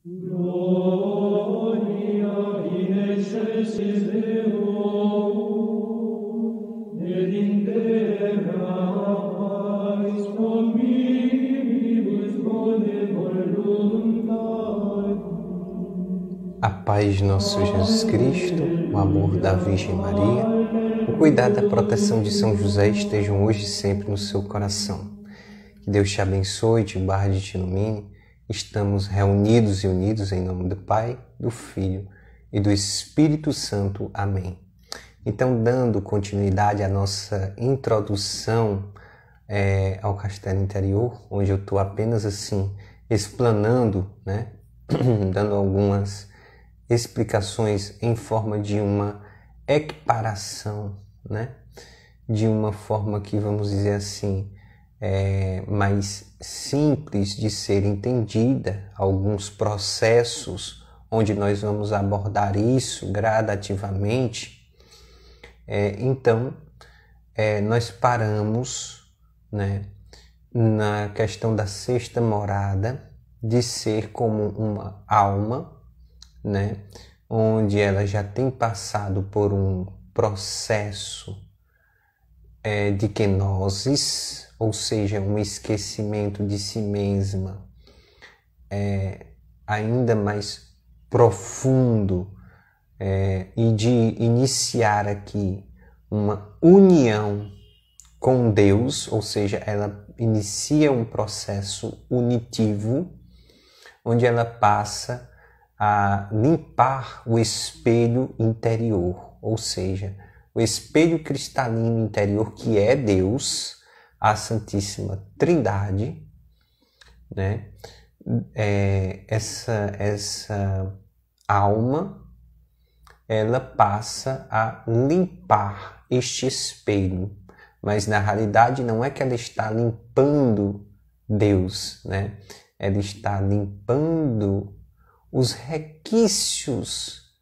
Gloria in excelsis Deo, et in terra paz omnibus bone voluntate. A paz de nosso Jesus Cristo, o amor da Virgem Maria, o cuidado e a proteção de São José estejam hoje e sempre no seu coração. Que Deus te abençoe, te guarde e te ilumine. Estamos reunidos e unidos em nome do Pai, do Filho e do Espírito Santo. Amém. Então, dando continuidade à nossa introdução ao Castelo Interior, onde eu estou apenas assim, explanando, né? Dando algumas explicações em forma de uma equiparação, né? De uma forma que, vamos dizer assim, mais simples de ser entendida, alguns processos onde nós vamos abordar isso gradativamente. Então, nós paramos, né, na questão da sexta morada, de ser como uma alma, né, onde ela já tem passado por um processo de kenosis, ou seja, um esquecimento de si mesma ainda mais profundo, e de iniciar aqui uma união com Deus, ou seja, ela inicia um processo unitivo, onde ela passa a limpar o espelho interior, ou seja, o espelho cristalino interior que é Deus, a Santíssima Trindade, né? Essa alma, ela passa a limpar este espelho, mas na realidade não é que ela está limpando Deus, né? Ela está limpando os requisitos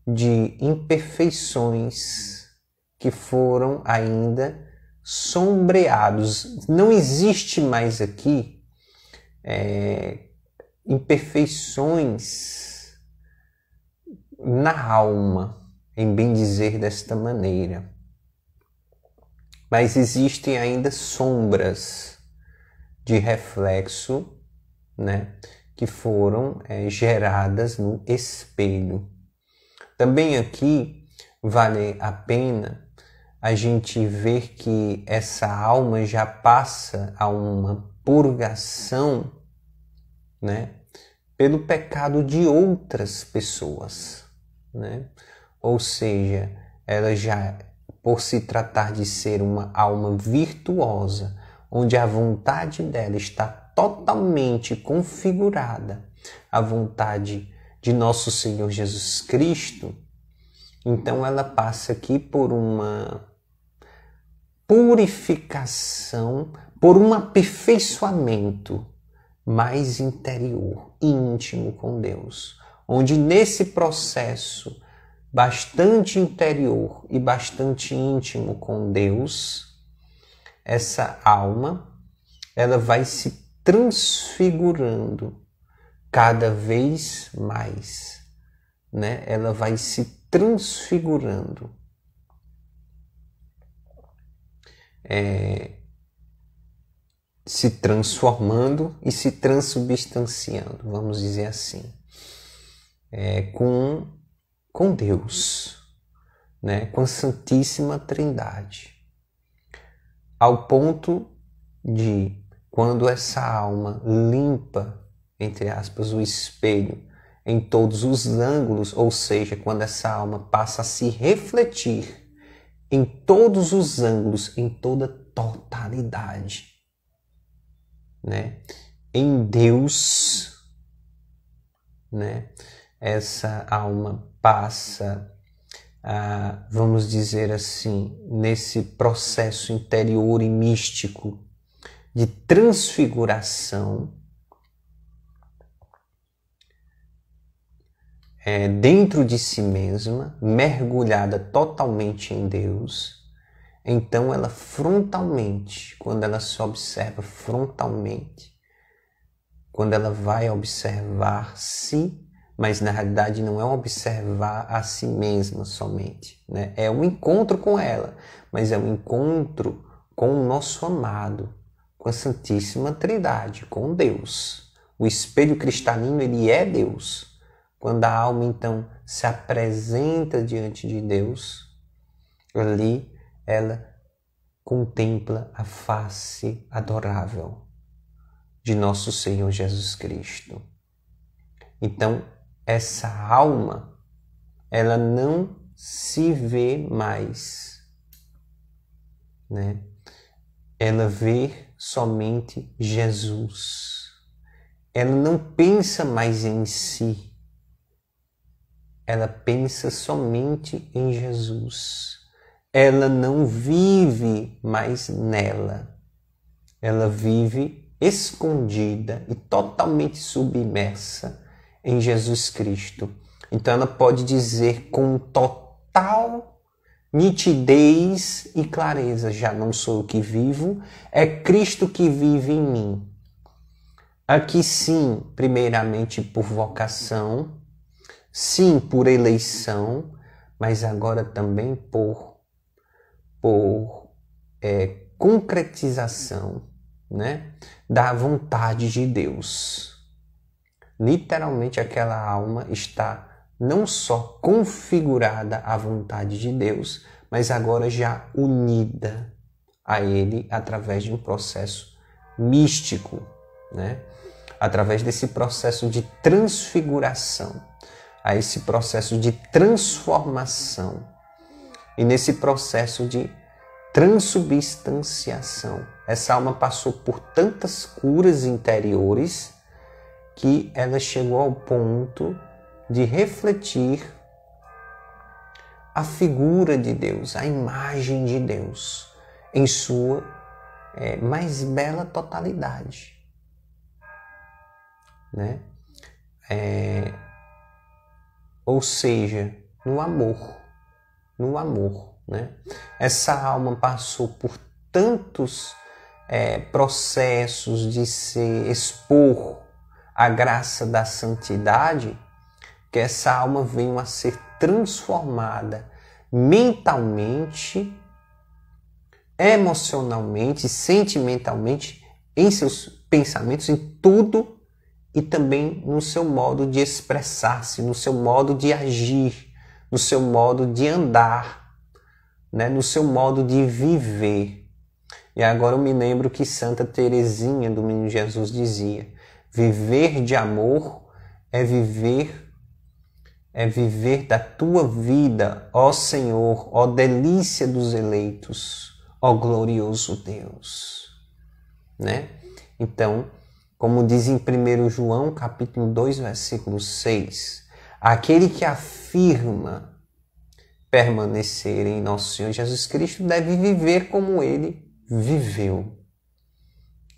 de imperfeições que foram ainda sombreados. Não existe mais aqui imperfeições na alma, em bem dizer desta maneira. Mas existem ainda sombras de reflexo, né, que foram geradas no espelho. Também aqui vale a pena a gente ver que essa alma já passa a uma purgação, né, pelo pecado de outras pessoas, né? Ou seja, ela já, por se tratar de ser uma alma virtuosa, onde a vontade dela está totalmente configurada à vontade de nosso Senhor Jesus Cristo, então ela passa aqui por uma purificação, por um aperfeiçoamento mais interior, íntimo com Deus, onde nesse processo bastante interior e bastante íntimo com Deus, essa alma, ela vai se transfigurando cada vez mais, né? Ela vai se transfigurando. Se transformando e se transubstanciando, vamos dizer assim, com Deus, né? Com a Santíssima Trindade, ao ponto de, quando essa alma limpa, entre aspas, o espelho em todos os ângulos, ou seja, quando essa alma passa a se refletir em todos os ângulos, em toda totalidade, né? Em Deus, né? Essa alma passa a, vamos dizer assim, nesse processo interior e místico de transfiguração, dentro de si mesma, mergulhada totalmente em Deus. Então ela frontalmente, quando ela se observa frontalmente, quando ela vai observar-se, mas na realidade não é um observar a si mesma somente, né? É um encontro com ela, mas é um encontro com o nosso amado, com a Santíssima Trindade, com Deus. O espelho cristalino, ele é Deus. Quando a alma, então, se apresenta diante de Deus, ali ela contempla a face adorável de nosso Senhor Jesus Cristo. Então, essa alma, ela não se vê mais, né? Ela vê somente Jesus. Ela não pensa mais em si. Ela pensa somente em Jesus. Ela não vive mais nela. Ela vive escondida e totalmente submersa em Jesus Cristo. Então ela pode dizer com total nitidez e clareza: já não sou eu que vivo, é Cristo que vive em mim. Aqui sim, primeiramente por vocação, sim por eleição, mas agora também por concretização, né, da vontade de Deus. Literalmente aquela alma está não só configurada à vontade de Deus, mas agora já unida a Ele através de um processo místico, né? Através desse processo de transfiguração, a esse processo de transformação e nesse processo de transubstanciação. Essa alma passou por tantas curas interiores que ela chegou ao ponto de refletir a figura de Deus, a imagem de Deus, em sua mais bela totalidade, né? Ou seja, no amor, né? Essa alma passou por tantos processos de se expor à graça da santidade, que essa alma veio a ser transformada mentalmente, emocionalmente, sentimentalmente, em seus pensamentos, em tudo, e também no seu modo de expressar-se, no seu modo de agir, no seu modo de andar, né? No seu modo de viver. E agora eu me lembro que Santa Teresinha do Menino Jesus dizia: viver de amor é viver da tua vida, ó Senhor, ó delícia dos eleitos, ó glorioso Deus, né? Então, como diz em 1 João, capítulo 2, versículo 6, aquele que afirma permanecer em nosso Senhor Jesus Cristo deve viver como ele viveu,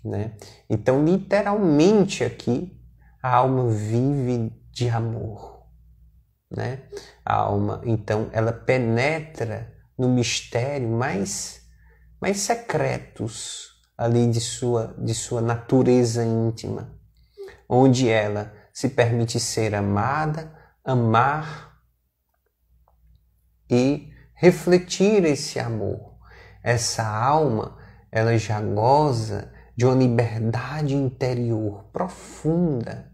né? Então, literalmente aqui, a alma vive de amor, né? A alma, então, ela penetra no mistério mais secretos ali de sua natureza íntima, onde ela se permite ser amada, amar e refletir esse amor. Essa alma, ela já goza de uma liberdade interior profunda,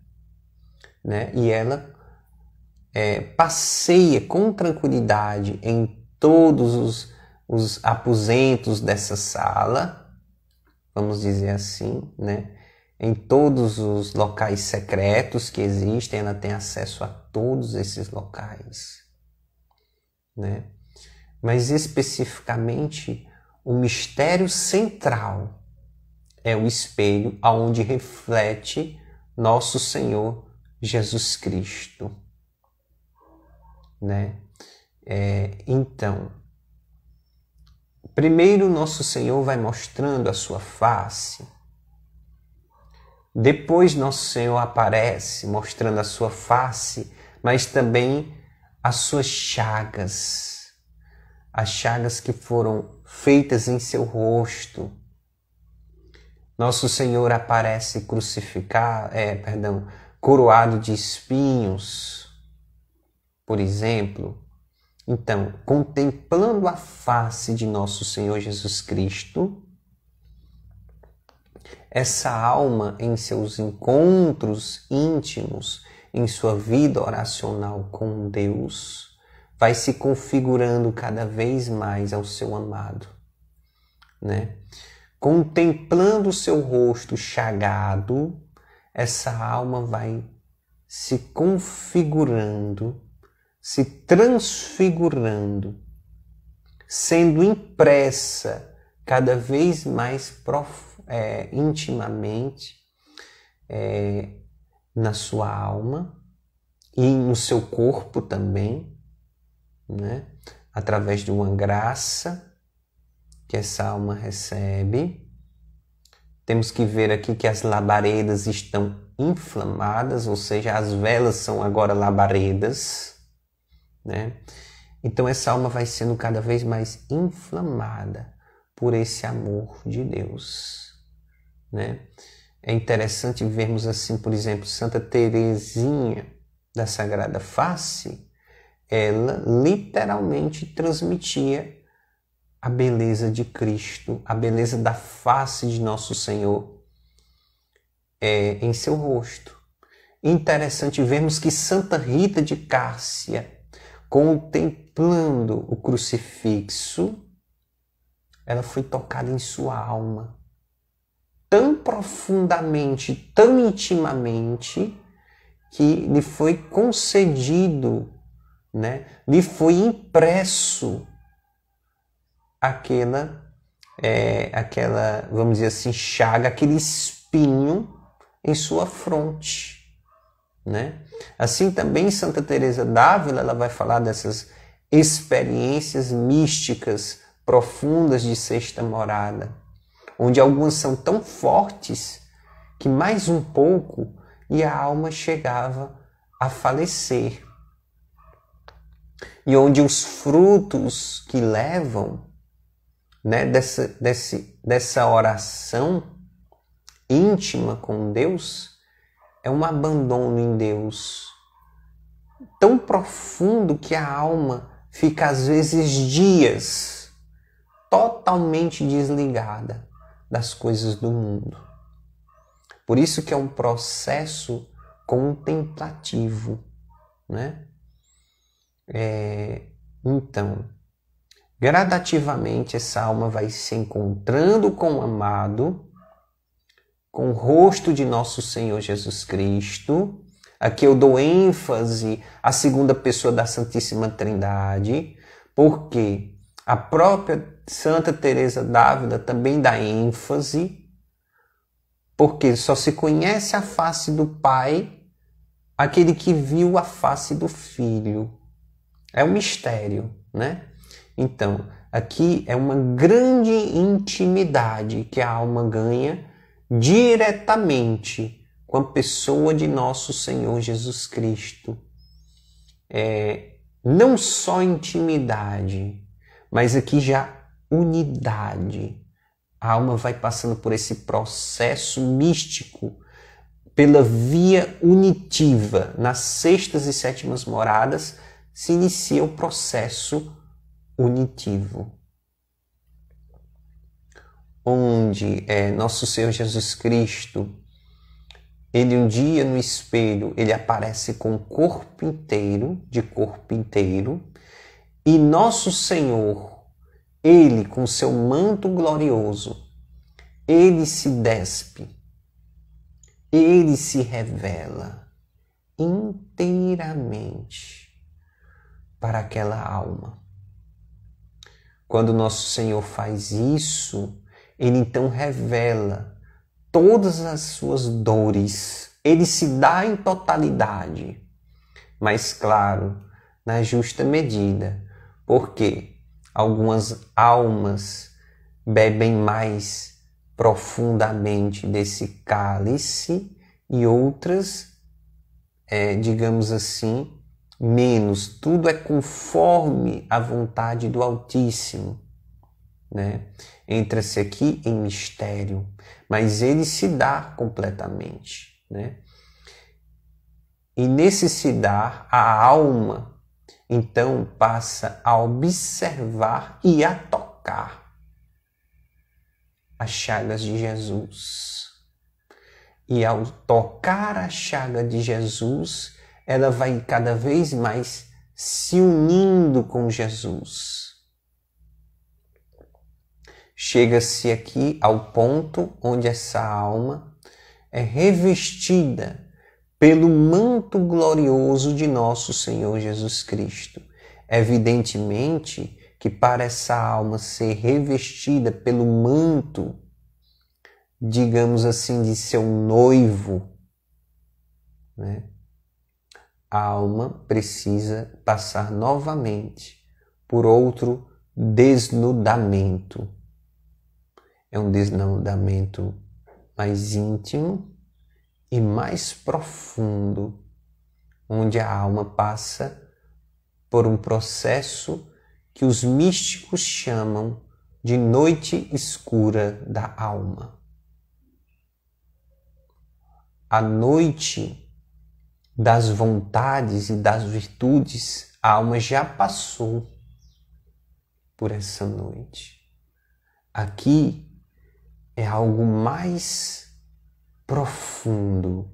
né? E ela passeia com tranquilidade em todos os aposentos dessa sala, vamos dizer assim, né? Em todos os locais secretos que existem, ela tem acesso a todos esses locais, né? Mas especificamente o mistério central é o espelho aonde reflete nosso Senhor Jesus Cristo, né? Então, primeiro nosso Senhor vai mostrando a sua face, depois nosso Senhor aparece mostrando a sua face, mas também as suas chagas, as chagas que foram feitas em seu rosto, Nosso Senhor aparece coroado de espinhos, por exemplo. Então, contemplando a face de nosso Senhor Jesus Cristo, essa alma em seus encontros íntimos, em sua vida oracional com Deus, vai se configurando cada vez mais ao seu amado, né? Contemplando o seu rosto chagado, essa alma vai se configurando, se transfigurando, sendo impressa cada vez mais intimamente na sua alma e no seu corpo também, né? Através de uma graça que essa alma recebe. Temos que ver aqui que as labaredas estão inflamadas, ou seja, as velas são agora labaredas, né? Então essa alma vai sendo cada vez mais inflamada por esse amor de Deus, né? É interessante vermos assim, por exemplo, Santa Teresinha da Sagrada Face, ela literalmente transmitia a beleza de Cristo, a beleza da face de nosso Senhor em seu rosto. Interessante vermos que Santa Rita de Cássia, contemplando o crucifixo, ela foi tocada em sua alma tão profundamente, tão intimamente, que lhe foi concedido, né? Lhe foi impresso aquela, vamos dizer assim, chaga, aquele espinho em sua fronte, né? Assim também Santa Teresa d'Ávila, ela vai falar dessas experiências místicas profundas de sexta morada, onde algumas são tão fortes que mais um pouco e a alma chegava a falecer. E onde os frutos que levam, né, dessa oração íntima com Deus é um abandono em Deus tão profundo que a alma fica às vezes dias totalmente desligada das coisas do mundo. Por isso que é um processo contemplativo, né? Então, gradativamente essa alma vai se encontrando com o amado, com o rosto de nosso Senhor Jesus Cristo. Aqui eu dou ênfase à segunda pessoa da Santíssima Trindade, porque a própria Santa Teresa d'Ávila também dá ênfase, porque só se conhece a face do Pai aquele que viu a face do Filho. É um mistério, né? Então, aqui é uma grande intimidade que a alma ganha diretamente com a pessoa de nosso Senhor Jesus Cristo. Não só intimidade, mas aqui já unidade. A alma vai passando por esse processo místico, pela via unitiva. Nas sextas e sétimas moradas se inicia o processo unitivo, onde nosso Senhor Jesus Cristo, ele um dia no espelho, ele aparece com o corpo inteiro, de corpo inteiro, e nosso Senhor, ele com seu manto glorioso, ele se despe, ele se revela inteiramente para aquela alma. Quando nosso Senhor faz isso, ele então revela todas as suas dores. Ele se dá em totalidade, mas claro, na justa medida, porque algumas almas bebem mais profundamente desse cálice e outras, digamos assim, menos. Tudo é conforme a vontade do Altíssimo. né? Entra-se aqui em mistério, mas ele se dá completamente, né? E nesse se dar, a alma, então, passa a observar e a tocar as chagas de Jesus. E ao tocar a chaga de Jesus, ela vai cada vez mais se unindo com Jesus. Chega-se aqui ao ponto onde essa alma é revestida pelo manto glorioso de nosso Senhor Jesus Cristo. Evidentemente que para essa alma ser revestida pelo manto, digamos assim, de seu noivo, né? A alma precisa passar novamente por outro desnudamento. É um desnudamento mais íntimo e mais profundo, onde a alma passa por um processo que os místicos chamam de noite escura da alma. A noite das vontades e das virtudes, a alma já passou por essa noite. Aqui é algo mais profundo,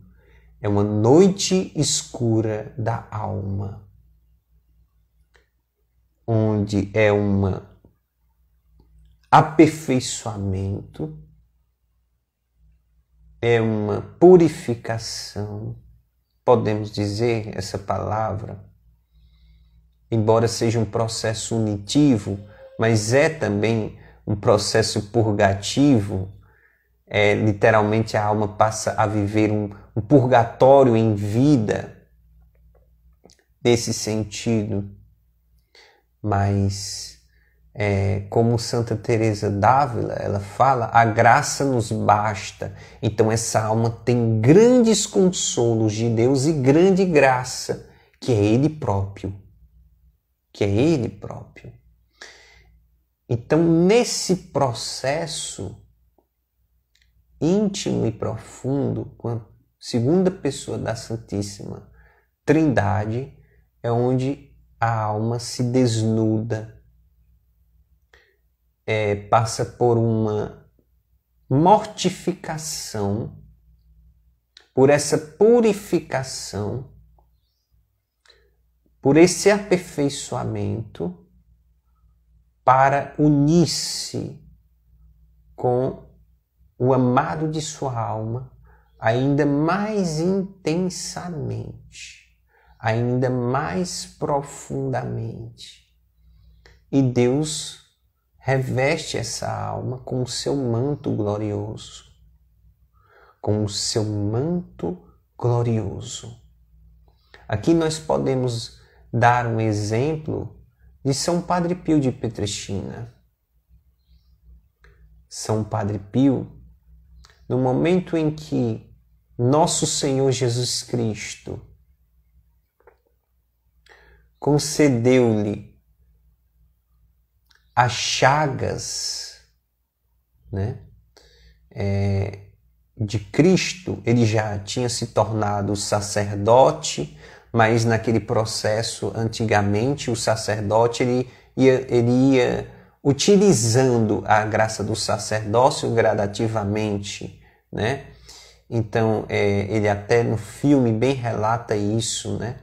é uma noite escura da alma, onde é um aperfeiçoamento, é uma purificação, podemos dizer essa palavra, embora seja um processo unitivo, mas é também um processo purgativo. Literalmente a alma passa a viver um purgatório em vida, nesse sentido. Mas, como Santa Teresa d'Ávila, ela fala, a graça nos basta. Então essa alma tem grandes consolos de Deus e grande graça, que é Ele próprio. Que é Ele próprio. Então, nesse processo íntimo e profundo, com a segunda pessoa da Santíssima Trindade, é onde a alma se desnuda, passa por uma mortificação, por essa purificação, por esse aperfeiçoamento, para unir-se com o amado de sua alma ainda mais intensamente, ainda mais profundamente. E Deus reveste essa alma com o seu manto glorioso, com o seu manto glorioso. Aqui nós podemos dar um exemplo de São Padre Pio de Pietrelcina. São Padre Pio, no momento em que nosso Senhor Jesus Cristo concedeu-lhe as chagas, né, de Cristo, ele já tinha se tornado sacerdote, mas naquele processo, antigamente, o sacerdote ele ia utilizando a graça do sacerdócio gradativamente, né? Então, ele até no filme bem relata isso, né?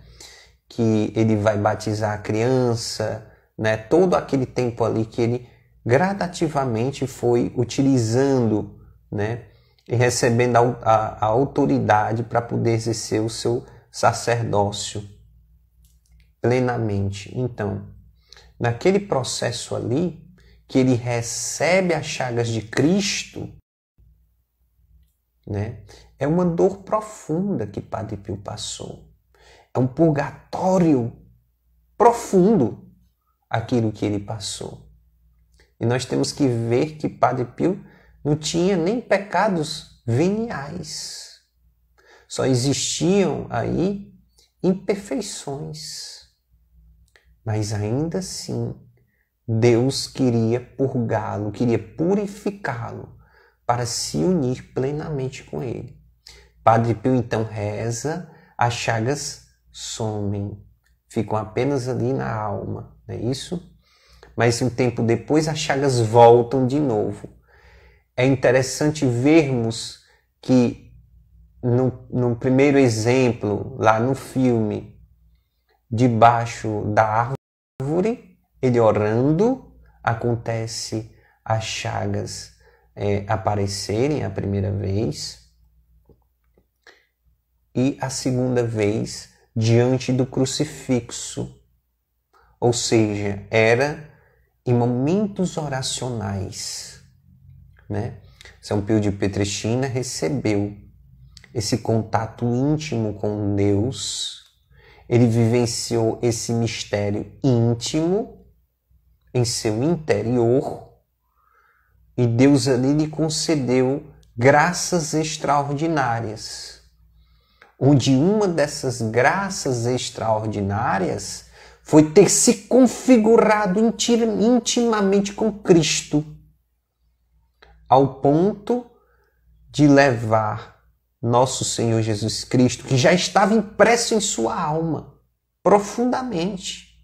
Que ele vai batizar a criança, né? Todo aquele tempo ali que ele gradativamente foi utilizando, né? E recebendo a autoridade para poder exercer o seu sacerdócio plenamente. Então, naquele processo ali, que ele recebe as chagas de Cristo, né? É uma dor profunda que Padre Pio passou. É um purgatório profundo aquilo que ele passou. E nós temos que ver que Padre Pio não tinha nem pecados veniais. Só existiam aí imperfeições. Mas ainda assim, Deus queria purgá-lo, queria purificá-lo para se unir plenamente com ele. Padre Pio então reza, as chagas somem, ficam apenas ali na alma, não é isso? Mas um tempo depois as chagas voltam de novo. É interessante vermos que no primeiro exemplo, lá no filme, debaixo da árvore, ele orando, acontece as chagas aparecerem a primeira vez e a segunda vez diante do crucifixo. Ou seja, era em momentos oracionais, né? São Pio de Pietrelcina recebeu esse contato íntimo com Deus, ele vivenciou esse mistério íntimo em seu interior e Deus ali lhe concedeu graças extraordinárias, onde uma dessas graças extraordinárias foi ter se configurado intimamente com Cristo, ao ponto de levar nosso Senhor Jesus Cristo, que já estava impresso em sua alma, profundamente.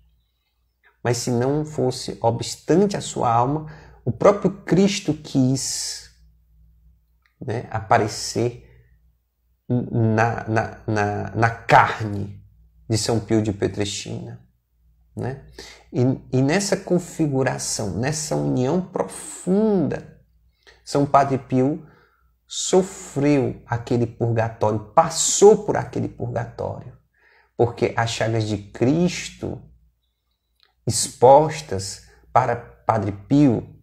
Mas se não fosse obstante a sua alma, o próprio Cristo quis, né, aparecer na carne de São Pio de Pietrelcina, né? E nessa configuração, nessa união profunda, São Padre Pio sofreu aquele purgatório, passou por aquele purgatório, porque as chagas de Cristo expostas para Padre Pio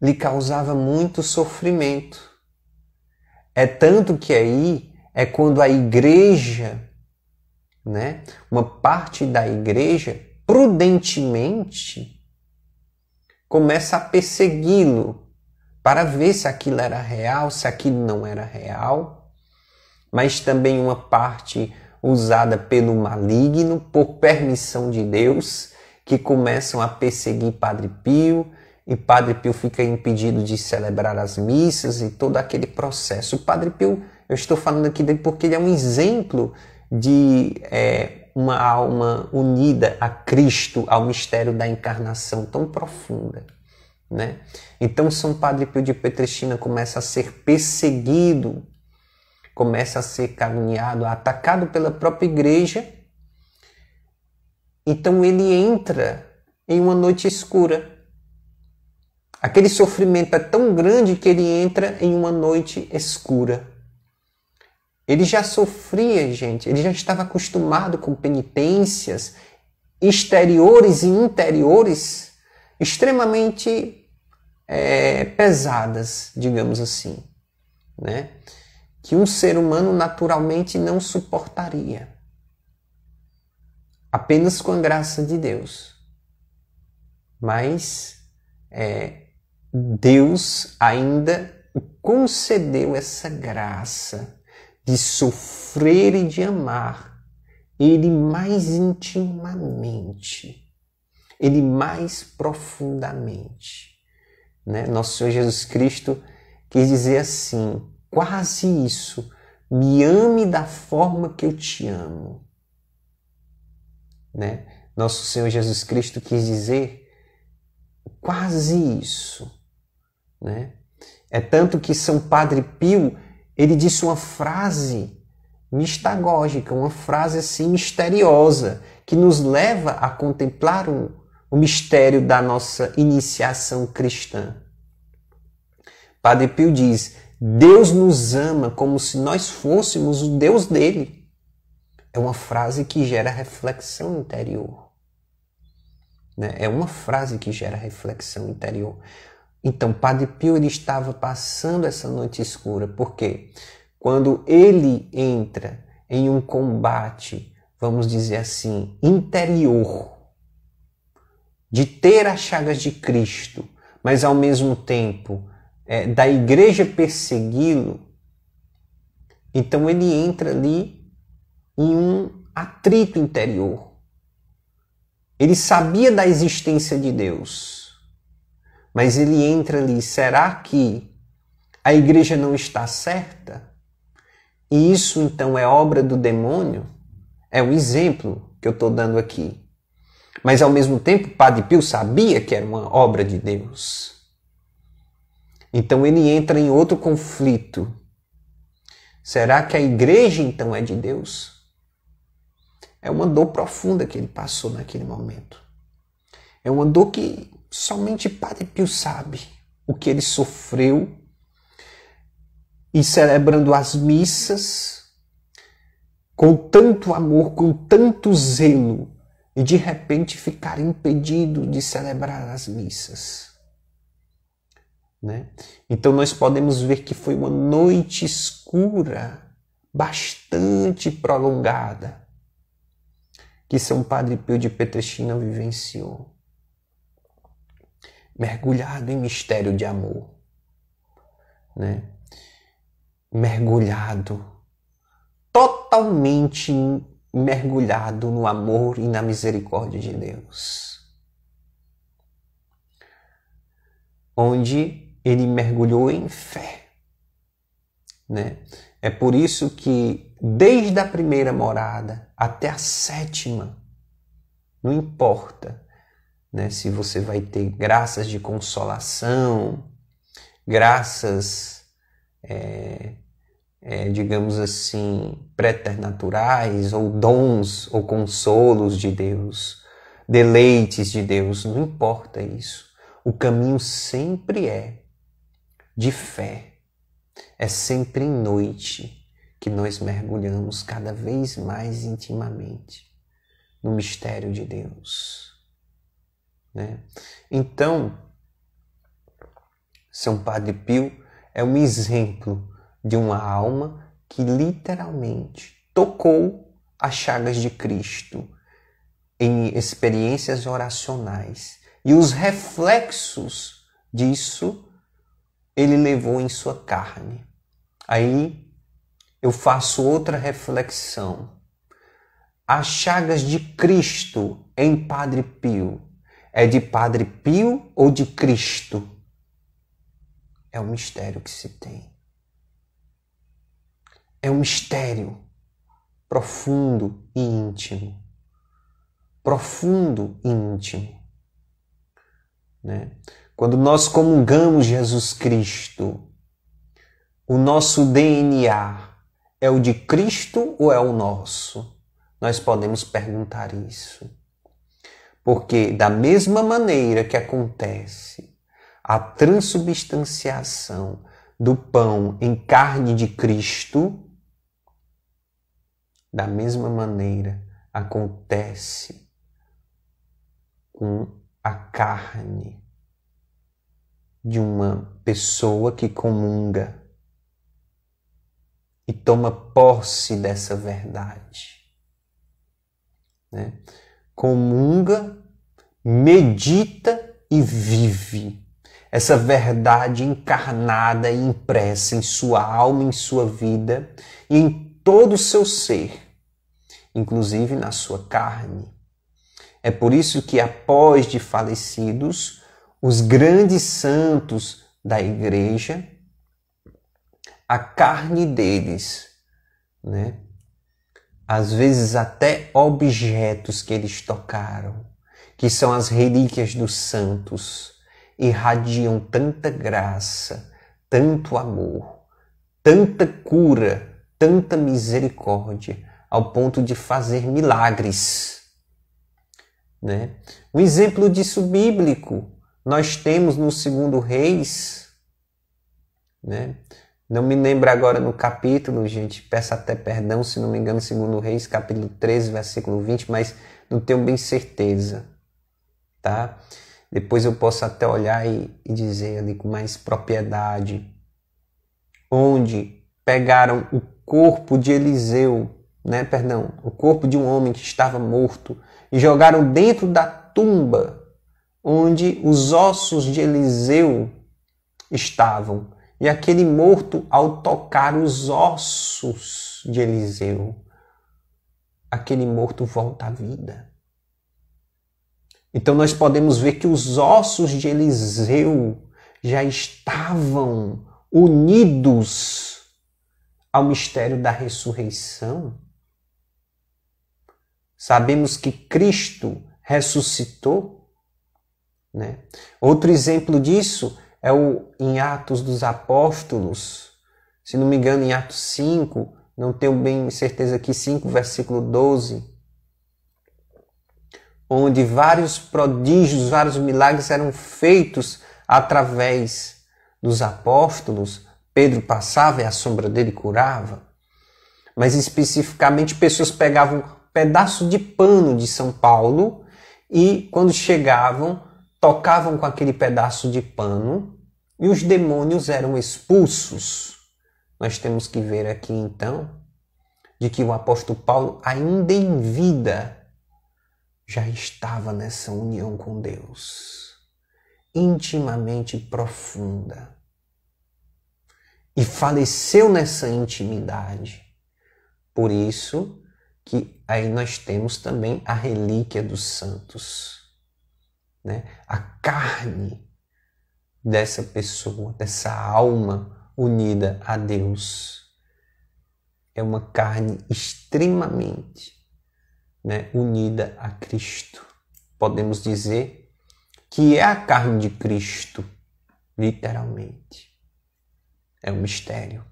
lhe causava muito sofrimento. É tanto que aí é quando a igreja, né, uma parte da igreja, prudentemente, começa a persegui-lo para ver se aquilo era real, se aquilo não era real, mas também uma parte usada pelo maligno, por permissão de Deus, que começam a perseguir Padre Pio, e Padre Pio fica impedido de celebrar as missas e todo aquele processo. O Padre Pio, eu estou falando aqui dele porque ele é um exemplo de uma alma unida a Cristo, ao mistério da encarnação tão profunda, né? Então São Padre Pio de Pietrelcina começa a ser perseguido, começa a ser caluniado, atacado pela própria igreja. Então ele entra em uma noite escura. Aquele sofrimento é tão grande que ele entra em uma noite escura. Ele já sofria, gente, ele já estava acostumado com penitências exteriores e interiores extremamente pesadas, digamos assim, né? Que um ser humano naturalmente não suportaria, apenas com a graça de Deus. Mas Deus ainda concedeu essa graça de sofrer e de amar Ele mais intimamente, Ele mais profundamente, né? Nosso Senhor Jesus Cristo quis dizer assim, quase isso, me ame da forma que eu te amo, né? Nosso Senhor Jesus Cristo quis dizer quase isso, né? É tanto que São Padre Pio, ele disse uma frase mistagógica, uma frase assim misteriosa, que nos leva a contemplar o mistério da nossa iniciação cristã. Padre Pio diz, Deus nos ama como se nós fôssemos o Deus dele. É uma frase que gera reflexão interior, né? É uma frase que gera reflexão interior. Então, Padre Pio ele estava passando essa noite escura, porque quando ele entra em um combate, vamos dizer assim, interior, de ter as chagas de Cristo, mas ao mesmo tempo da igreja persegui-lo, então ele entra ali em um atrito interior. Ele sabia da existência de Deus, mas ele entra ali, será que a igreja não está certa? E isso então é obra do demônio? É um exemplo que eu estou dando aqui. Mas ao mesmo tempo, Padre Pio sabia que era uma obra de Deus. Então ele entra em outro conflito. Será que a igreja então é de Deus? É uma dor profunda que ele passou naquele momento. É uma dor que somente Padre Pio sabe o que ele sofreu. E celebrando as missas com tanto amor, com tanto zelo, e de repente ficar impedido de celebrar as missas. Né? Então nós podemos ver que foi uma noite escura, bastante prolongada, que São Padre Pio de Pietrelcina vivenciou, mergulhado em mistério de amor, né? Mergulhado, totalmente mergulhado no amor e na misericórdia de Deus, onde ele mergulhou em fé, né? É por isso que desde a primeira morada até a sétima, não importa, né, se você vai ter graças de consolação, graças, digamos assim, preternaturais, ou dons ou consolos de Deus, deleites de Deus, não importa isso. O caminho sempre é de fé. É sempre em noite que nós mergulhamos cada vez mais intimamente no mistério de Deus, né? Então, São Padre Pio é um exemplo de uma alma que literalmente tocou as chagas de Cristo em experiências oracionais. E os reflexos disso ele levou em sua carne. Aí eu faço outra reflexão. As chagas de Cristo em Padre Pio é de Padre Pio ou de Cristo? É um mistério que se tem. É um mistério profundo e íntimo. Profundo e íntimo, né? Quando nós comungamos Jesus Cristo, o nosso DNA é o de Cristo ou é o nosso? Nós podemos perguntar isso. Porque da mesma maneira que acontece a transubstanciação do pão em carne de Cristo, da mesma maneira acontece com a carne de uma pessoa que comunga e toma posse dessa verdade, né? Comunga, medita e vive essa verdade encarnada e impressa em sua alma, em sua vida e em todo o seu ser, inclusive na sua carne. É por isso que após de falecidos, os grandes santos da igreja, a carne deles, né? Às vezes até objetos que eles tocaram, que são as relíquias dos santos, irradiam tanta graça, tanto amor, tanta cura, tanta misericórdia, ao ponto de fazer milagres, né? Um exemplo disso bíblico nós temos no 2 Reis, né? Não me lembro agora no capítulo, gente, peço até perdão se não me engano, 2 Reis, capítulo 13, versículo 20, mas não tenho bem certeza, tá? Depois eu posso até olhar e dizer ali com mais propriedade, onde pegaram o corpo de Eliseu, né? Perdão, o corpo de um homem que estava morto e jogaram dentro da tumba onde os ossos de Eliseu estavam. E aquele morto, ao tocar os ossos de Eliseu, aquele morto volta à vida. Então nós podemos ver que os ossos de Eliseu já estavam unidos ao mistério da ressurreição. Sabemos que Cristo ressuscitou, né? Outro exemplo disso é em Atos dos Apóstolos, se não me engano, em Atos 5, não tenho bem certeza aqui, 5, versículo 12, onde vários prodígios, vários milagres eram feitos através dos apóstolos. Pedro passava e a sombra dele curava, mas especificamente pessoas pegavam um pedaço de pano de São Paulo e quando chegavam, tocavam com aquele pedaço de pano e os demônios eram expulsos. Nós temos que ver aqui então de que o apóstolo Paulo, ainda em vida, já estava nessa união com Deus, intimamente profunda, e faleceu nessa intimidade. Por isso que aí nós temos também a relíquia dos santos, né? A carne dessa pessoa, dessa alma unida a Deus, é uma carne extremamente, né, unida a Cristo. Podemos dizer que é a carne de Cristo, literalmente. É um mistério.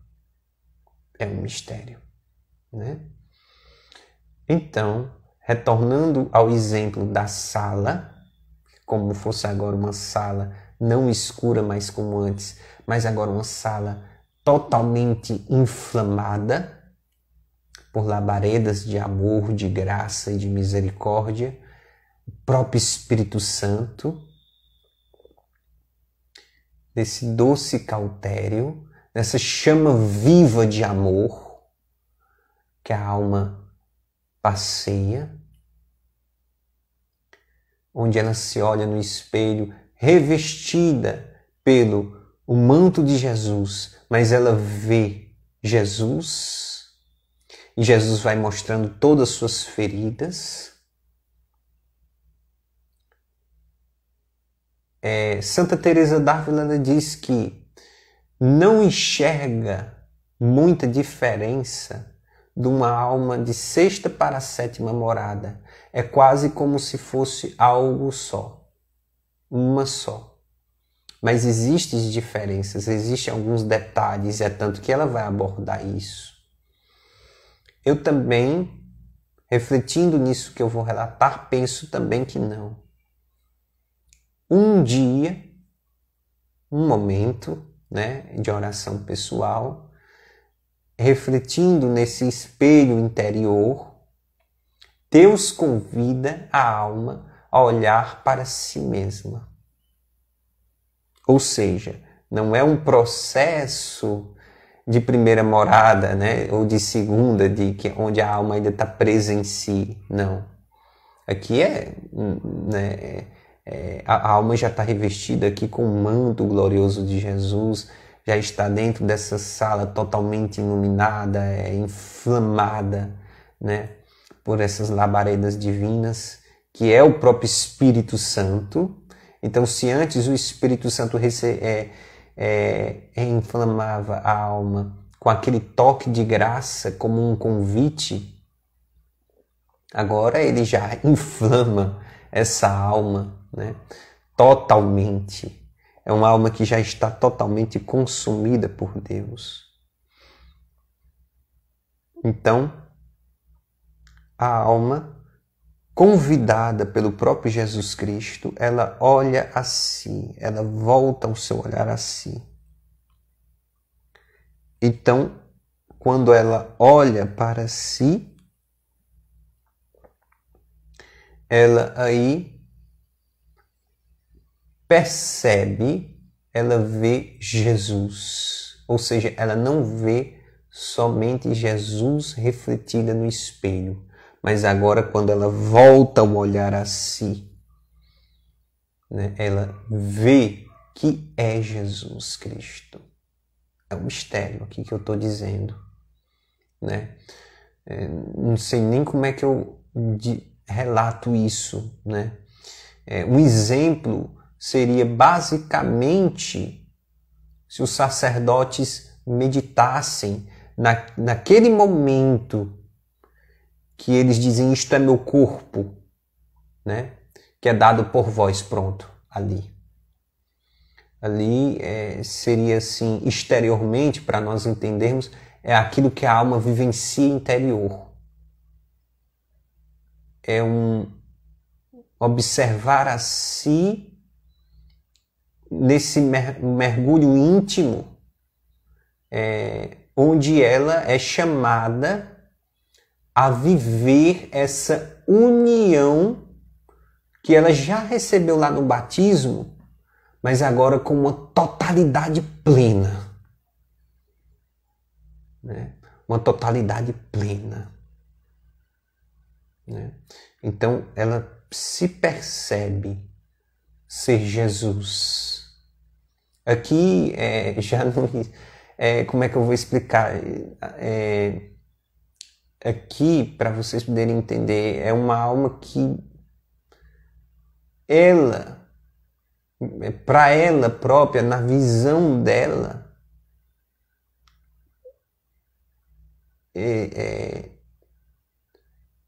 É um mistério, né? Então, retornando ao exemplo da sala, como fosse agora uma sala não escura mais como antes, mas agora uma sala totalmente inflamada por labaredas de amor, de graça e de misericórdia, o próprio Espírito Santo, desse doce cautério, dessa chama viva de amor que a alma passeia, onde ela se olha no espelho revestida pelo o manto de Jesus, mas ela vê Jesus, e Jesus vai mostrando todas as suas feridas. Santa Teresa d'Ávila, ela diz que não enxerga muita diferença de uma alma de sexta para a sétima morada. É quase como se fosse algo só, uma só. Mas existem diferenças, existem alguns detalhes, é tanto que ela vai abordar isso. Eu também, refletindo nisso que eu vou relatar, penso também que não. Um dia, um momento, né, de oração pessoal, refletindo nesse espelho interior, Deus convida a alma a olhar para si mesma. Ou seja, não é um processo de primeira morada, né, ou de segunda, onde a alma ainda está presa em si. Não. Aqui a alma já está revestida aqui com o manto glorioso de Jesus, já está dentro dessa sala totalmente iluminada, inflamada, né, por essas labaredas divinas, que é o próprio Espírito Santo. Então, se antes o Espírito Santo inflamava a alma com aquele toque de graça como um convite, agora ele já inflama essa alma, né, totalmente. É uma alma que já está totalmente consumida por Deus. Então, a alma, convidada pelo próprio Jesus Cristo, ela olha a si, ela volta o seu olhar a si. Então, quando ela olha para si, ela aí percebe, ela vê Jesus. Ou seja, ela não vê somente Jesus refletida no espelho, mas agora quando ela volta o olhar a si, né, ela vê que é Jesus Cristo. É um mistério aqui que eu estou dizendo, né? Não sei nem como é que eu relato isso, né? Um exemplo seria basicamente se os sacerdotes meditassem naquele momento que eles dizem: isto é meu corpo, né? Que é dado por vós, pronto, ali. Ali seria assim, exteriormente, para nós entendermos, é aquilo que a alma vivencia interior. É um observar a si nesse mergulho íntimo, onde ela é chamada a viver essa união que ela já recebeu lá no batismo, mas agora com uma totalidade plena. Né? Uma totalidade plena. Né? Então, ela se percebe ser Jesus. Aqui, já não... como é que eu vou explicar? Aqui, para vocês poderem entender, é uma alma que ela, para ela própria, na visão dela,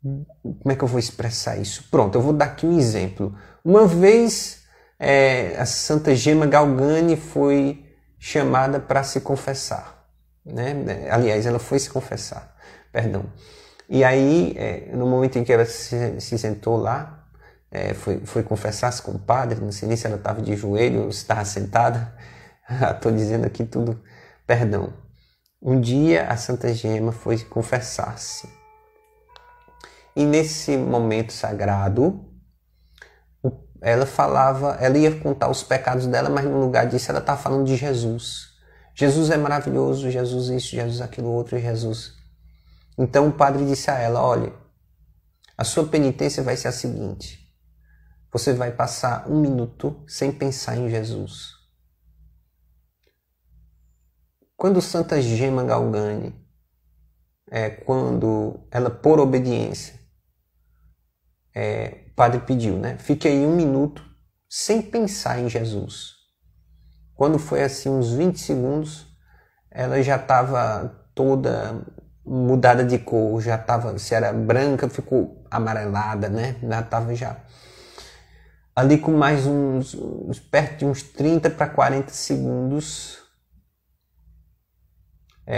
como é que eu vou expressar isso? Pronto, eu vou dar aqui um exemplo. Uma vez a Santa Gema Galgani foi chamada para se confessar, né? Aliás, ela foi se confessar, perdão. E aí, no momento em que ela se sentou lá, foi confessar-se com o padre, não sei nem se ela estava de joelho ou se estava sentada, estou dizendo aqui tudo, perdão. Um dia a Santa Gema foi confessar-se. E nesse momento sagrado, ela ia contar os pecados dela, mas no lugar disso ela estava falando de Jesus. Jesus é maravilhoso, Jesus isso, Jesus aquilo outro, Jesus. Então o padre disse a ela: olha, a sua penitência vai ser a seguinte: você vai passar 1 minuto sem pensar em Jesus. Quando Santa Gema Galgani, quando ela, por obediência, o padre pediu, né? Fique aí 1 minuto sem pensar em Jesus. Quando foi assim uns 20 segundos, ela já estava toda mudada de cor, já estava, se era branca, ficou amarelada, né? Já estava já ali com mais perto de uns 30 para 40 segundos,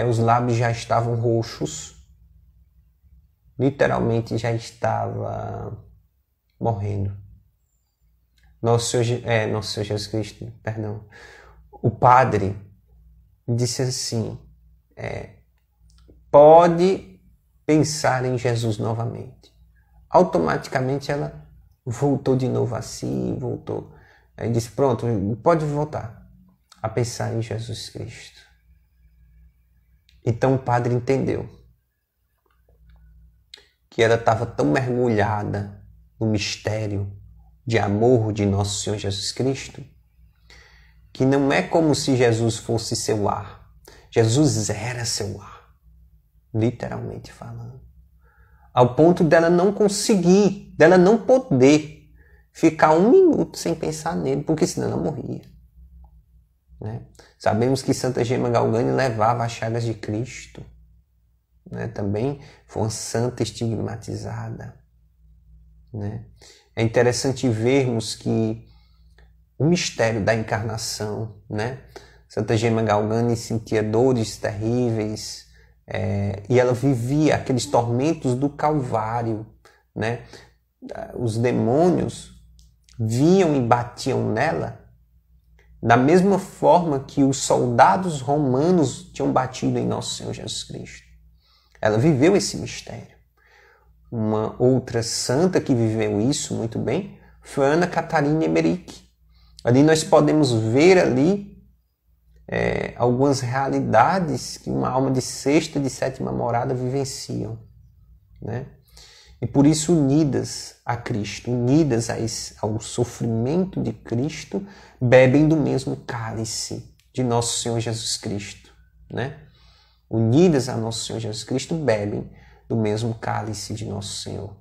os lábios já estavam roxos, literalmente já estava morrendo. Nosso Senhor Jesus Cristo, perdão. O padre disse assim: pode pensar em Jesus novamente. Automaticamente ela voltou de novo a si, voltou. Aí disse: pronto, pode voltar a pensar em Jesus Cristo. Então o padre entendeu que ela estava tão mergulhada no mistério de amor de Nosso Senhor Jesus Cristo, que não é como se Jesus fosse seu ar. Jesus era seu ar, literalmente falando. Ao ponto dela não conseguir, dela não poder ficar 1 minuto sem pensar nele, porque senão ela morria. Né? Sabemos que Santa Gema Galgani levava as chagas de Cristo. Né? Também foi uma santa estigmatizada. Né? É interessante vermos que o mistério da encarnação, né? Santa Gema Galgani sentia dores terríveis, e ela vivia aqueles tormentos do Calvário. Né? Os demônios vinham e batiam nela da mesma forma que os soldados romanos tinham batido em Nosso Senhor Jesus Cristo. Ela viveu esse mistério. Uma outra santa que viveu isso muito bem foi Ana Catarina Emmerich. Ali nós podemos ver ali algumas realidades que uma alma de 6ª e de 7ª morada vivenciam. Né? E por isso, unidas a Cristo, unidas ao sofrimento de Cristo, bebem do mesmo cálice de Nosso Senhor Jesus Cristo. Né? Unidas a Nosso Senhor Jesus Cristo, bebem do mesmo cálice de Nosso Senhor.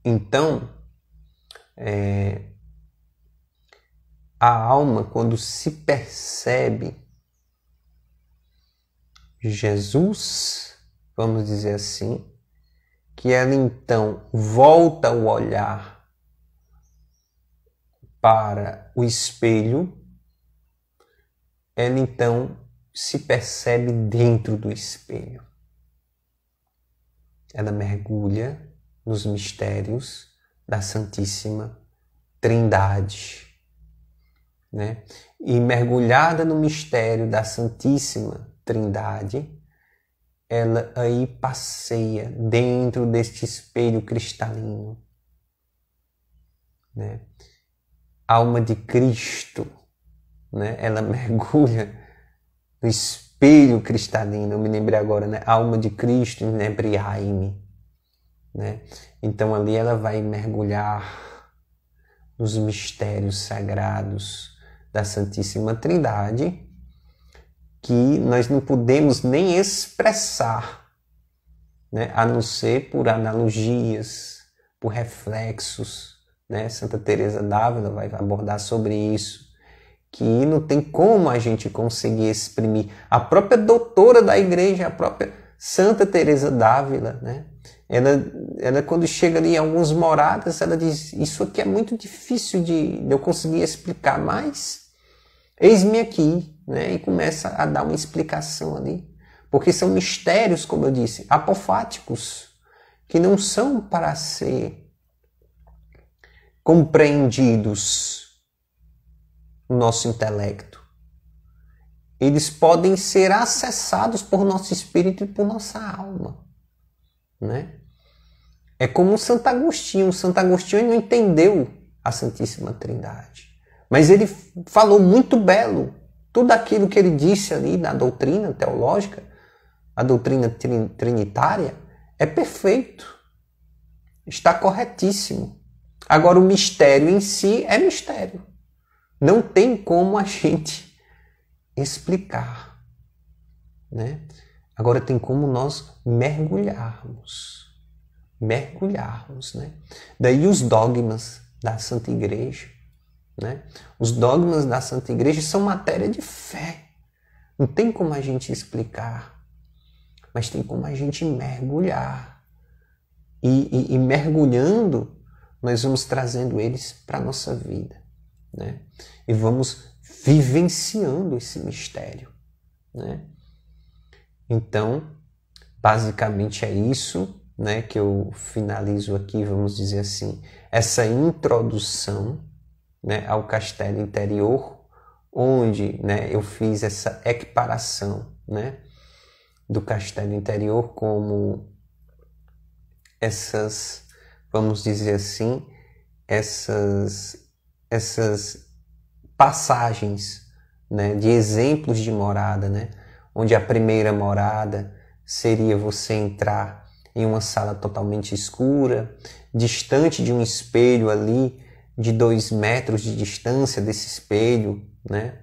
Então, A alma, quando se percebe Jesus, vamos dizer assim, que ela então volta o olhar para o espelho, ela então se percebe dentro do espelho. Ela mergulha nos mistérios da Santíssima Trindade, né? E mergulhada no mistério da Santíssima Trindade, ela aí passeia dentro deste espelho cristalino, né? Alma de Cristo, né? Ela mergulha no espelho cristalino. Eu me lembrei agora, né? Alma de Cristo, inebriai-me, né? Então ali ela vai mergulhar nos mistérios sagrados da Santíssima Trindade, que nós não podemos nem expressar, né? A não ser por analogias, por reflexos, né? Santa Teresa d'Ávila vai abordar sobre isso, que não tem como a gente conseguir exprimir. A própria doutora da igreja, a própria Santa Teresa d'Ávila, né? Ela quando chega ali em algumas moradas, ela diz: isso aqui é muito difícil de eu conseguir explicar, mas eis-me aqui, né? E começa a dar uma explicação ali, porque são mistérios, como eu disse, apofáticos, que não são para ser compreendidos no nosso intelecto. Eles podem ser acessados por nosso espírito e por nossa alma, né? É como Santo Agostinho. Santo Agostinho não entendeu a Santíssima Trindade, mas ele falou muito belo tudo aquilo que ele disse ali na doutrina teológica, a doutrina trinitária, é perfeito, está corretíssimo. Agora o mistério em si é mistério, não tem como a gente explicar, né? Agora tem como nós mergulharmos, né? Daí os dogmas da Santa Igreja, né? Os dogmas da Santa Igreja são matéria de fé. Não tem como a gente explicar, mas tem como a gente mergulhar. E mergulhando, nós vamos trazendo eles para a nossa vida, né? E vamos vivenciando esse mistério, né? Então, basicamente é isso, né, que eu finalizo aqui, vamos dizer assim, essa introdução, né, ao castelo interior, onde, né, eu fiz essa equiparação, né, do castelo interior como essas, vamos dizer assim, essas passagens, né, de exemplos de morada, né, onde a primeira morada seria você entrar em uma sala totalmente escura, distante de um espelho ali, de 2 metros de distância desse espelho, né?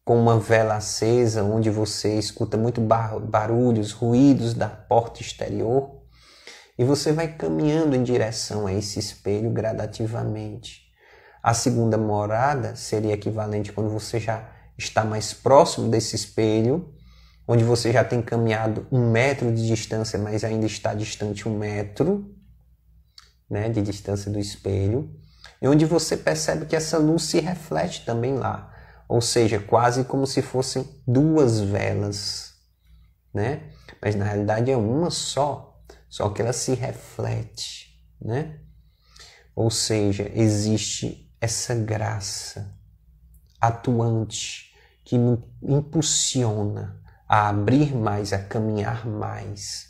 Com uma vela acesa, onde você escuta muito barulhos, ruídos da porta exterior, e você vai caminhando em direção a esse espelho gradativamente. A segunda morada seria equivalente quando você já está mais próximo desse espelho, onde você já tem caminhado 1 metro de distância, mas ainda está distante 1 metro, né, de distância do espelho, e onde você percebe que essa luz se reflete também lá, ou seja, quase como se fossem 2 velas, né? Mas na realidade é uma só que ela se reflete, né? Ou seja, existe essa graça atuante que nos impulsiona a abrir mais, a caminhar mais,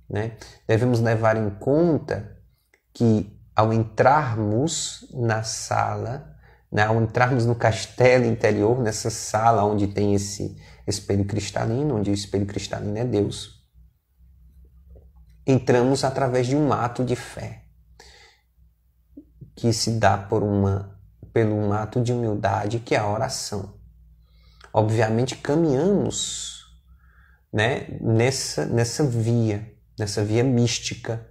né? Devemos levar em conta que ao entrarmos na sala, né, ao entrarmos no castelo interior, nessa sala onde tem esse espelho cristalino, onde o espelho cristalino é Deus, entramos através de um ato de fé, que se dá pelo um ato de humildade, que é a oração. Obviamente caminhamos, né, nessa via mística,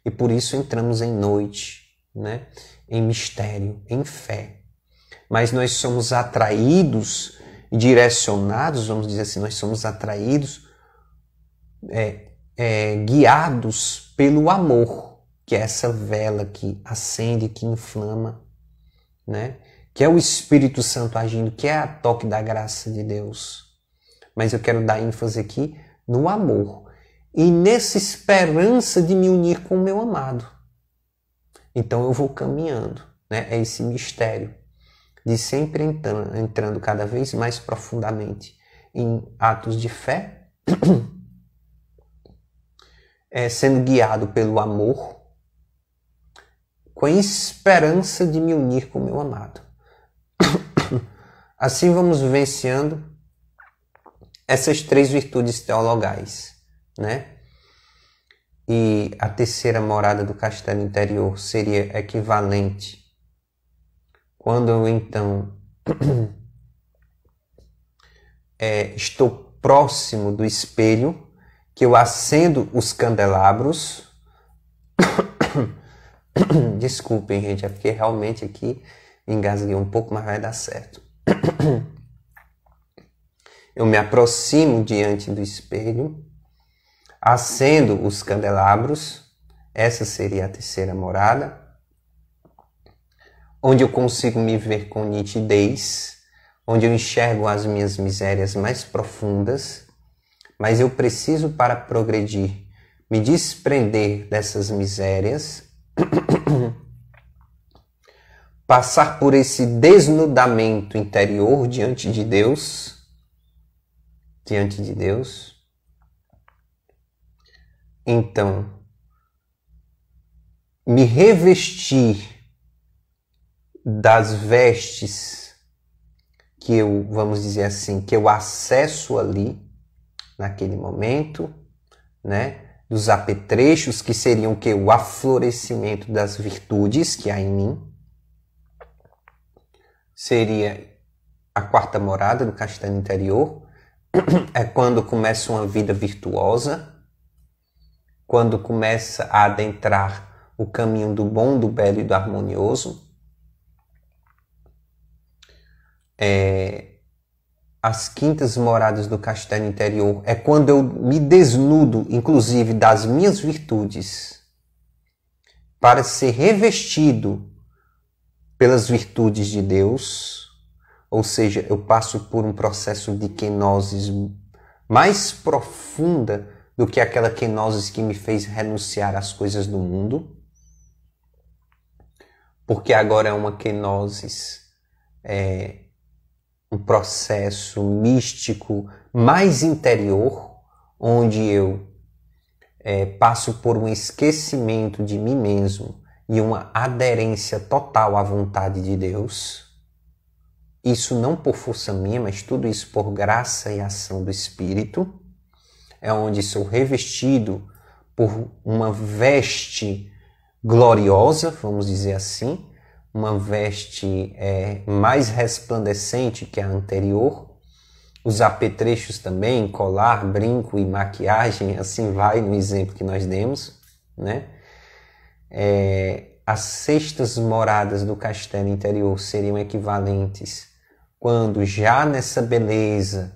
e por isso entramos em noite, né? em mistério, em fé. Mas nós somos atraídos, direcionados, vamos dizer assim, nós somos atraídos, guiados pelo amor, que é essa vela que acende, que inflama, né? Que é o Espírito Santo agindo, que é a toque da graça de Deus. Mas eu quero dar ênfase aqui no amor e nessa esperança de me unir com o meu amado. Então eu vou caminhando, né? É esse mistério de sempre entrando cada vez mais profundamente em atos de fé, sendo guiado pelo amor, com a esperança de me unir com o meu amado. Assim vamos vivenciando essas 3 virtudes teologais, né? E a terceira morada do castelo interior seria equivalente quando eu então estou próximo do espelho, que eu acendo os candelabros. Desculpem, gente, é porque realmente aqui engasguei um pouco, mas vai dar certo. Eu me aproximo diante do espelho, acendo os candelabros, essa seria a terceira morada, onde eu consigo me ver com nitidez, onde eu enxergo as minhas misérias mais profundas, mas eu preciso, para progredir, me desprender dessas misérias, passar por esse desnudamento interior diante de Deus, então, me revestir das vestes que eu, vamos dizer assim, que eu acesso ali, naquele momento, né? Dos apetrechos, que seriam que o aflorescimento das virtudes que há em mim. Seria a quarta morada do castelo interior. É quando começa uma vida virtuosa, quando começa a adentrar o caminho do bom, do belo e do harmonioso. As quintas moradas do castelo interior é quando eu me desnudo, inclusive, das minhas virtudes, para ser revestido pelas virtudes de Deus, ou seja, eu passo por um processo de kenosis mais profunda do que aquela kenosis que me fez renunciar às coisas do mundo, porque agora é uma kenosis, um processo místico mais interior, onde eu passo por um esquecimento de mim mesmo e uma aderência total à vontade de Deus. Isso não por força minha, mas tudo isso por graça e ação do Espírito. É onde sou revestido por uma veste gloriosa, vamos dizer assim, uma veste mais resplandecente que a anterior. Os apetrechos também, colar, brinco e maquiagem, assim vai no exemplo que nós demos, né? As sextas moradas do castelo interior seriam equivalentes quando já nessa beleza,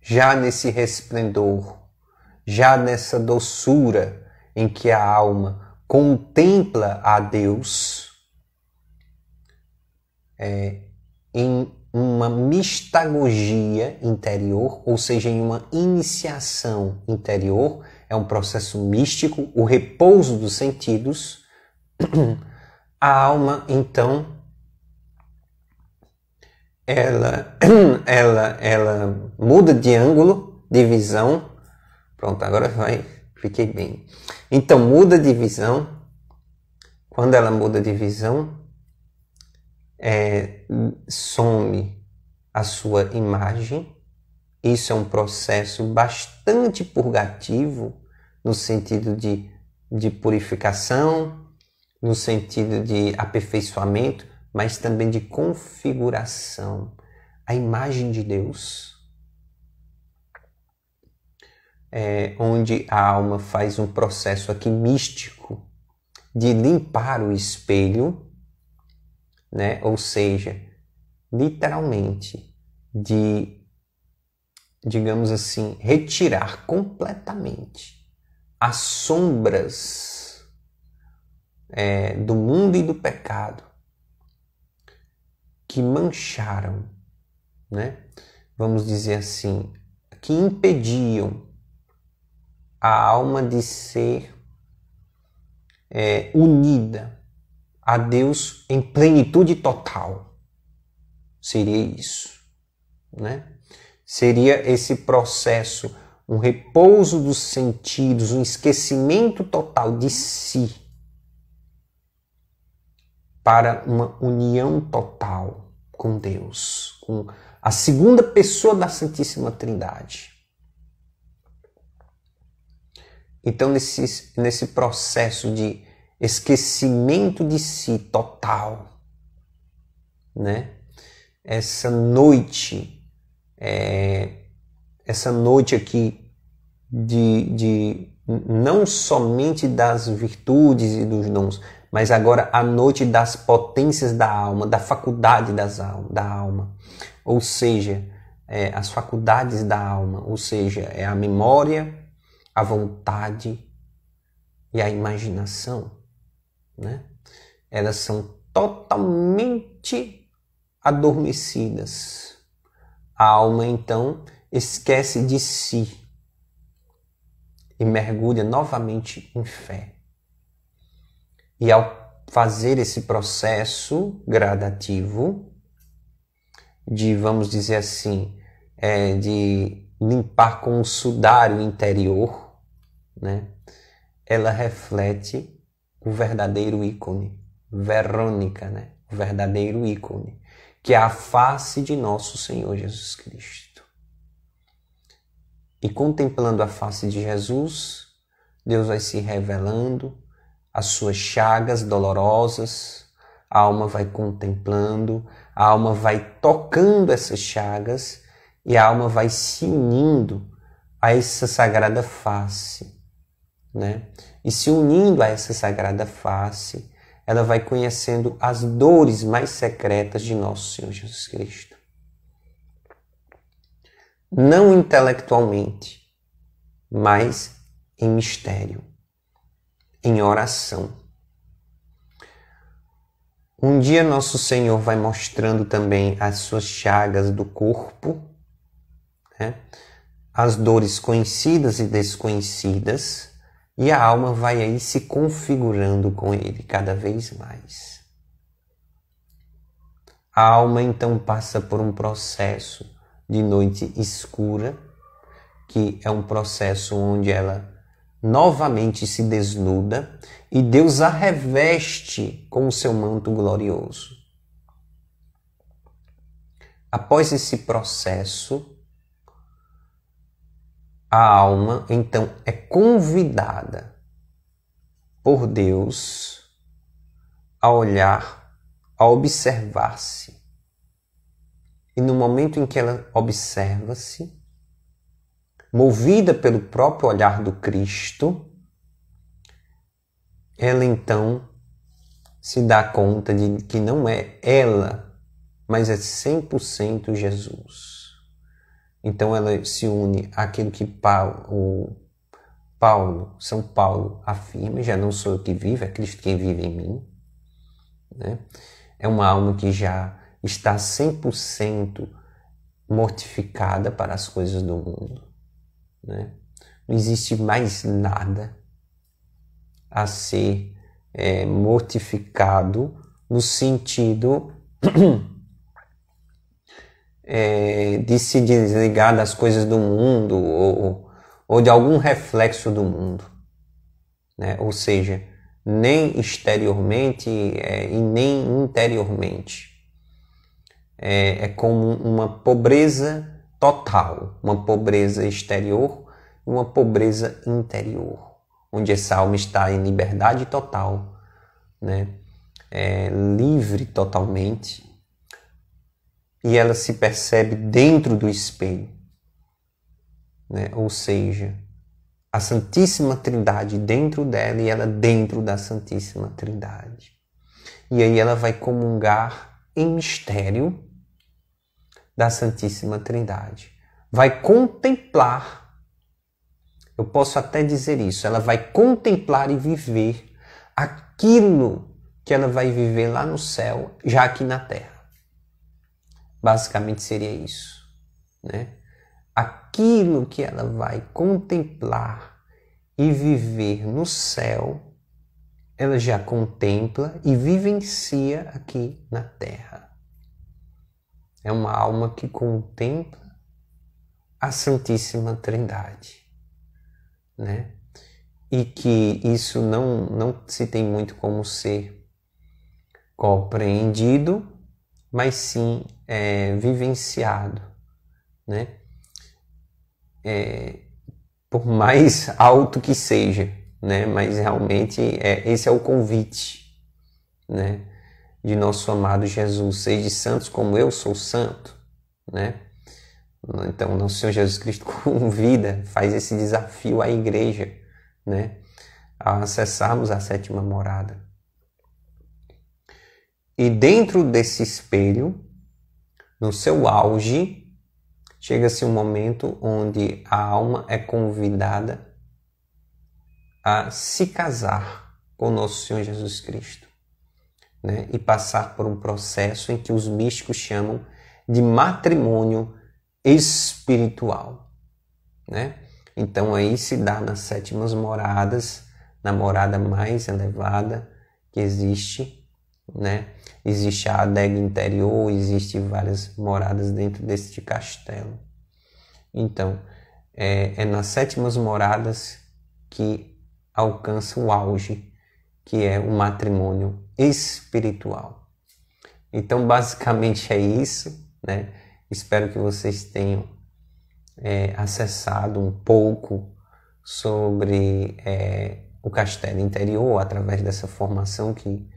já nesse resplendor, já nessa doçura em que a alma contempla a Deus, em uma mistagogia interior, ou seja, em uma iniciação interior, é um processo místico, o repouso dos sentidos. A alma, então, ela muda de ângulo, de visão. Pronto, agora fiquei bem. Então, muda de visão. Quando ela muda de visão, some a sua imagem. Isso é um processo bastante purgativo, no sentido de purificação, no sentido de aperfeiçoamento, mas também de configuração. A imagem de Deus, onde a alma faz um processo aqui místico de limpar o espelho, né? Ou seja, literalmente de, digamos assim, retirar completamente as sombras do mundo e do pecado que mancharam, né? Vamos dizer assim, que impediam a alma de ser unida a Deus em plenitude total. Seria isso, né? Seria esse processo, um repouso dos sentidos, um esquecimento total de si para uma união total com Deus, com a segunda pessoa da Santíssima Trindade. Então, nesse processo de esquecimento de si total, né? Essa noite aqui de não somente das virtudes e dos dons, mas agora a noite das potências da alma, da faculdade da alma, ou seja, as faculdades da alma, ou seja, é a memória, a vontade e a imaginação, né? Elas são totalmente adormecidas. A alma, então, esquece de si e mergulha novamente em fé. E ao fazer esse processo gradativo de, vamos dizer assim, de limpar com o sudário interior, né? Ela reflete o verdadeiro ícone, Verônica, né? O verdadeiro ícone, que é a face de nosso Senhor Jesus Cristo. E contemplando a face de Jesus, Deus vai se revelando, as suas chagas dolorosas, a alma vai contemplando, a alma vai tocando essas chagas e a alma vai se unindo a essa sagrada face, né? E se unindo a essa sagrada face, ela vai conhecendo as dores mais secretas de nosso Senhor Jesus Cristo. Não intelectualmente, mas em mistério, em oração. Um dia nosso Senhor vai mostrando também as suas chagas do corpo, né? As dores conhecidas e desconhecidas, e a alma vai aí se configurando com Ele cada vez mais. A alma então passa por um processo de noite escura, que é um processo onde ela novamente se desnuda e Deus a reveste com o seu manto glorioso. Após esse processo, a alma então é convidada por Deus a olhar, a observar-se. E no momento em que ela observa-se, movida pelo próprio olhar do Cristo, ela então se dá conta de que não é ela, mas é 100% Jesus. Então ela se une àquilo que São Paulo afirma: já não sou eu que vivo, é Cristo quem vive em mim, né? É uma alma que já está 100% mortificada para as coisas do mundo, né? Não existe mais nada a ser mortificado no sentido de se desligar das coisas do mundo ou de algum reflexo do mundo, né? Ou seja, nem exteriormente e nem interiormente. É como uma pobreza total, uma pobreza exterior e uma pobreza interior, onde essa alma está em liberdade total, né? Livre totalmente, e ela se percebe dentro do espelho, né? Ou seja, a Santíssima Trindade dentro dela e ela dentro da Santíssima Trindade. E aí ela vai comungar em mistério da Santíssima Trindade. Vai contemplar, eu posso até dizer isso, ela vai contemplar e viver aquilo que ela vai viver lá no céu, já aqui na terra. Basicamente seria isso, né? Aquilo que ela vai contemplar e viver no céu, ela já contempla e vivencia aqui na terra. É uma alma que contempla a Santíssima Trindade, né? E que isso não se tem muito como ser compreendido, mas sim vivenciado, né? Por mais alto que seja, né? Mas realmente esse é o convite, né? De nosso amado Jesus, sede santos como eu sou santo, né? Então, nosso Senhor Jesus Cristo convida, faz esse desafio à igreja, né? A acessarmos a sétima morada. E dentro desse espelho, no seu auge, chega-se um momento onde a alma é convidada a se casar com nosso Senhor Jesus Cristo, né? E passar por um processo em que os místicos chamam de matrimônio espiritual, né? Então aí se dá nas sétimas moradas, na morada mais elevada que existe, né? Existe a adega interior, existe várias moradas dentro deste castelo. Então, é nas sétimas moradas que alcança o auge, que é o matrimônio espiritual. Então, basicamente é isso, né? Espero que vocês tenham acessado um pouco sobre o castelo interior através dessa formação que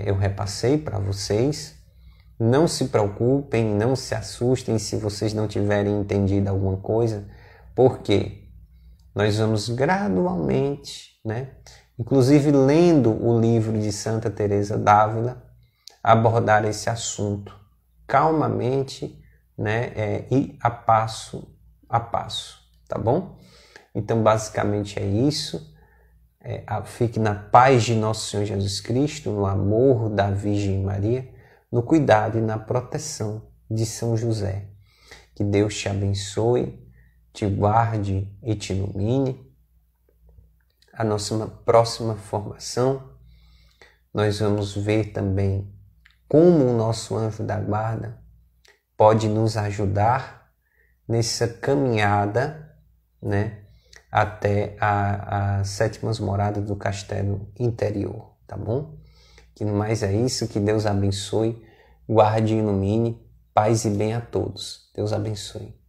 eu repassei para vocês. Não se preocupem, não se assustem se vocês não tiverem entendido alguma coisa, porque nós vamos gradualmente, né? Inclusive lendo o livro de Santa Teresa d'Ávila, abordar esse assunto calmamente, né? E a passo, tá bom? Então, basicamente é isso. Fique na paz de nosso Senhor Jesus Cristo, no amor da Virgem Maria, no cuidado e na proteção de São José. Que Deus te abençoe, te guarde e te ilumine. A nossa próxima formação, nós vamos ver também como o nosso anjo da guarda pode nos ajudar nessa caminhada, né? Até as sétimas moradas do castelo interior, tá bom? Que no mais é isso, que Deus abençoe, guarde e ilumine, paz e bem a todos. Deus abençoe.